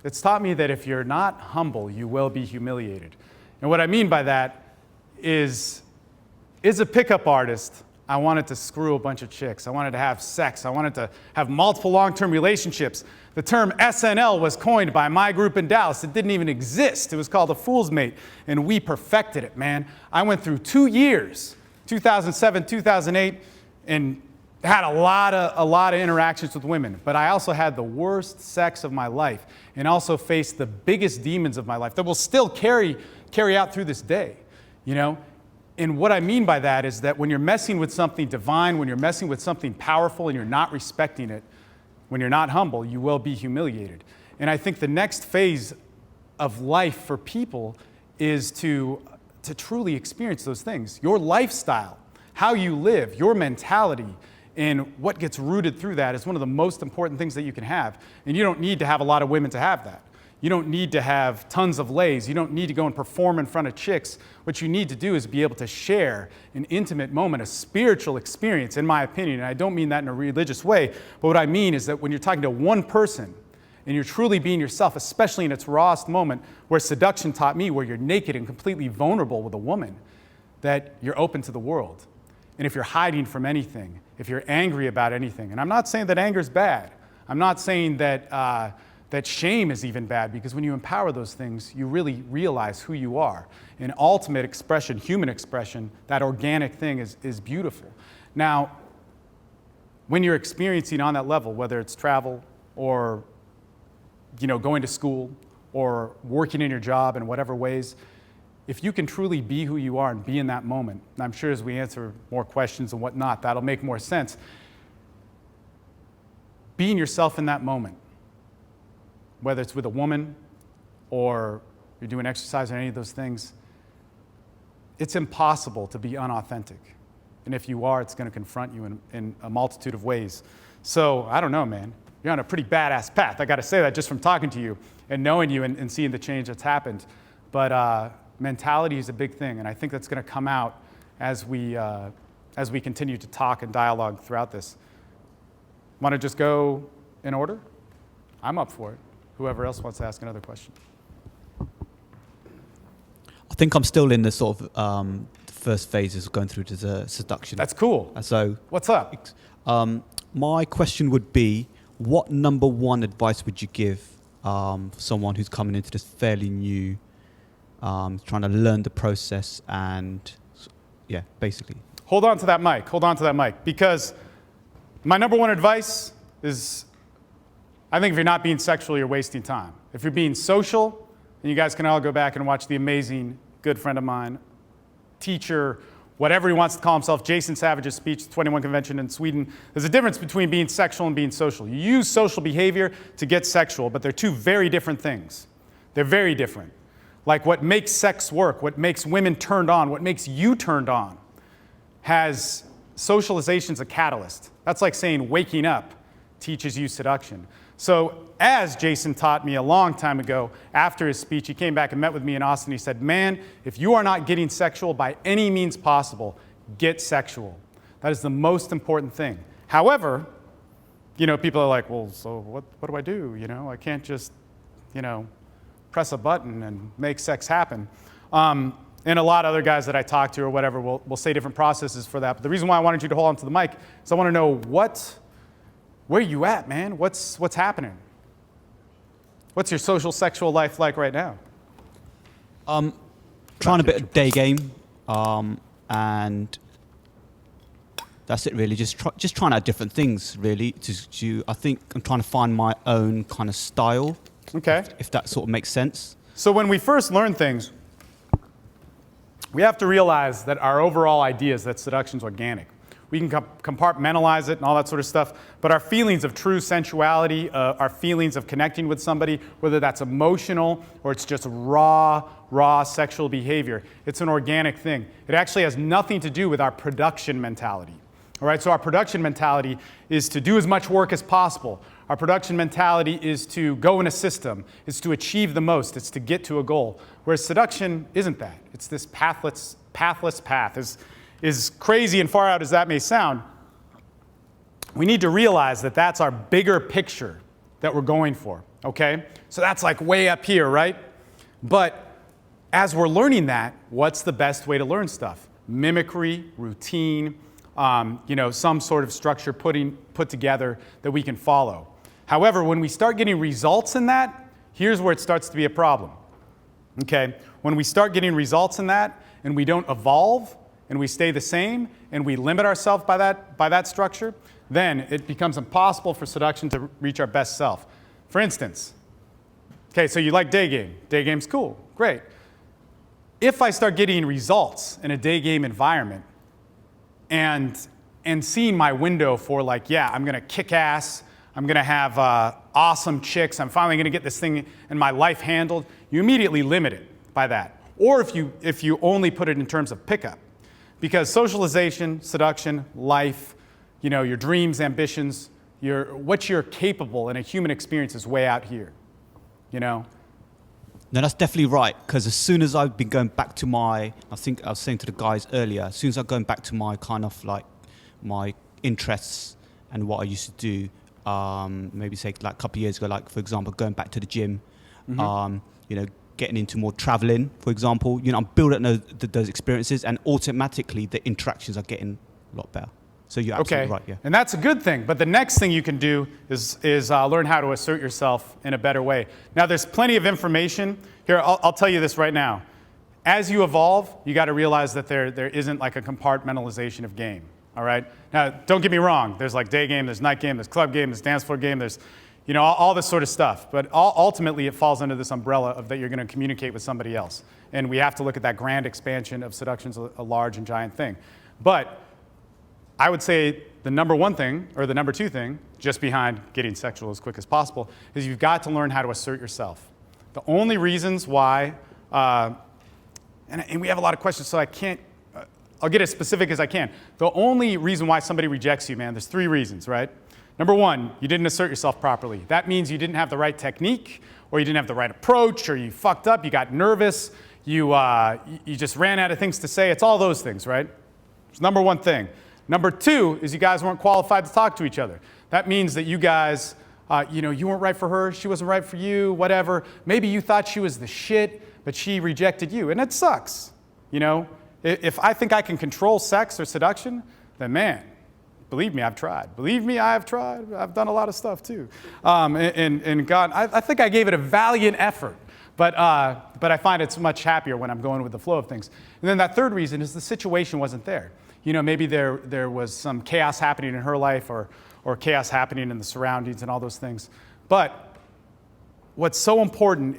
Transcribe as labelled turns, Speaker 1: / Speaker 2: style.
Speaker 1: It's taught me that if you're not humble, you will be humiliated. And what I mean by that is a pickup artist, I wanted to screw a bunch of chicks. I wanted to have sex. I wanted to have multiple long-term relationships. The term SNL was coined by my group in Dallas. It didn't even exist. It was called a fool's mate, and we perfected it, man. I went through 2 years, 2007, 2008, and had a lot of interactions with women, but I also had the worst sex of my life and also faced the biggest demons of my life that will still carry out through this day, you know? And what I mean by that is that when you're messing with something divine, when you're messing with something powerful and you're not respecting it, when you're not humble, you will be humiliated. And I think the next phase of life for people is to truly experience those things. Your lifestyle, how you live, your mentality, and what gets rooted through that is one of the most important things that you can have. And you don't need to have a lot of women to have that. You don't need to have tons of lays. You don't need to go and perform in front of chicks. What you need to do is be able to share an intimate moment, a spiritual experience, in my opinion. And I don't mean that in a religious way, but what I mean is that when you're talking to one person and you're truly being yourself, especially in its rawest moment, where seduction taught me, where you're naked and completely vulnerable with a woman, that you're open to the world. And if you're hiding from anything, if you're angry about anything, and I'm not saying that anger is bad. I'm not saying that that shame is even bad, because when you empower those things, you really realize who you are. And ultimate expression, human expression, that organic thing is beautiful. Now, when you're experiencing on that level, whether it's travel or going to school or working in your job in whatever ways, if you can truly be who you are and be in that moment, and I'm sure as we answer more questions and whatnot, that'll make more sense. Being yourself in that moment, whether it's with a woman or you're doing exercise or any of those things, it's impossible to be unauthentic. And if you are, it's going to confront you in a multitude of ways. So I don't know, man. You're on a pretty badass path. I got to say that just from talking to you and knowing you and seeing the change that's happened. But mentality is a big thing, and I think that's going to come out as we continue to talk and dialogue throughout this. Want to just go in order? I'm up for it. Whoever else wants to ask another question.
Speaker 2: I think I'm still in the sort of first phases of going through to the seduction.
Speaker 1: That's cool.
Speaker 2: So
Speaker 1: what's up?
Speaker 2: My question would be, what number one advice would you give for someone who's coming into this fairly new, trying to learn the process and, yeah, basically.
Speaker 1: Hold on to that mic, because my number one advice is, I think if you're not being sexual, you're wasting time. If you're being social, and you guys can all go back and watch the amazing good friend of mine, teacher, whatever he wants to call himself, Jason Savage's speech at the 21 Convention in Sweden. There's a difference between being sexual and being social. You use social behavior to get sexual, but they're two very different things. They're very different. Like what makes sex work, what makes women turned on, what makes you turned on, has socialization's a catalyst. That's like saying waking up teaches you seduction. So as Jason taught me a long time ago, after his speech, he came back and met with me in Austin. He said, man, if you are not getting sexual by any means possible, get sexual. That is the most important thing. However, people are like, well, so what do I do? I can't just, press a button and make sex happen. And a lot of other guys that I talk to or whatever will say different processes for that. But the reason why I wanted you to hold on to the mic is I want to know where you at, man? What's happening? What's your social sexual life like right now?
Speaker 2: Trying a bit of day game, and that's it really. Just trying out different things really. I think I'm trying to find my own kind of style.
Speaker 1: Okay.
Speaker 2: If that sort of makes sense.
Speaker 1: So when we first learn things, we have to realize that our overall idea is that seduction's organic. We can compartmentalize it and all that sort of stuff, but our feelings of true sensuality, our feelings of connecting with somebody, whether that's emotional or it's just raw sexual behavior, it's an organic thing. It actually has nothing to do with our production mentality. All right, so our production mentality is to do as much work as possible. Our production mentality is to go in a system, is to achieve the most, it's to get to a goal. Whereas seduction isn't that. It's this pathless path. As crazy and far out as that may sound, we need to realize that that's our bigger picture that we're going for. okay? So that's like way up here, right? But as we're learning that, what's the best way to learn stuff? Mimicry, routine, some sort of structure put together that we can follow. However, when we start getting results in that, here's where it starts to be a problem, okay? When we start getting results in that and we don't evolve and we stay the same and we limit ourselves by that structure, then it becomes impossible for seduction to reach our best self. For instance, okay, so you like day game. Day game's cool, great. If I start getting results in a day game environment and seeing my window for like, yeah, I'm gonna kick ass, I'm gonna have awesome chicks, I'm finally gonna get this thing in my life handled, you immediately limit it by that. Or if you only put it in terms of pickup. Because socialization, seduction, life, your dreams, ambitions, what you're capable in a human experience is way out here, No,
Speaker 2: that's definitely right. Because as soon as I've been going back to I think I was saying to the guys earlier, as soon as I'm going back to my kind of like my interests and what I used to do, maybe say like a couple of years ago, like for example, going back to the gym, getting into more traveling, for example, I'm building those experiences, and automatically the interactions are getting a lot better. So you're absolutely right, yeah.
Speaker 1: And that's a good thing. But the next thing you can do is learn how to assert yourself in a better way. Now, there's plenty of information. Here, I'll tell you this right now. As you evolve, you got to realize that there isn't like a compartmentalization of game, all right? Now, don't get me wrong. There's like day game, there's night game, there's club game, there's dance floor game, there's all this sort of stuff. But ultimately, it falls under this umbrella of that you're going to communicate with somebody else. And we have to look at that grand expansion of seduction's a large and giant thing. But I would say the number one thing, or the number two thing, just behind getting sexual as quick as possible, is you've got to learn how to assert yourself. The only reasons why, and we have a lot of questions, so I can't, I'll get as specific as I can. The only reason why somebody rejects you, man, there's 3 reasons, right? Number 1, you didn't assert yourself properly. That means you didn't have the right technique, or you didn't have the right approach, or you fucked up, you got nervous, you just ran out of things to say. It's all those things, right? It's number 1 thing. Number 2 is you guys weren't qualified to talk to each other. That means that you guys, you weren't right for her, she wasn't right for you, whatever. Maybe you thought she was the shit, but she rejected you, and it sucks. If I think I can control sex or seduction, then man, believe me, I've tried. Believe me, I've tried. I've done a lot of stuff too. And God, I think I gave it a valiant effort, but I find it's much happier when I'm going with the flow of things. And then that 3rd reason is the situation wasn't there. Maybe there was some chaos happening in her life or chaos happening in the surroundings and all those things. But what's so important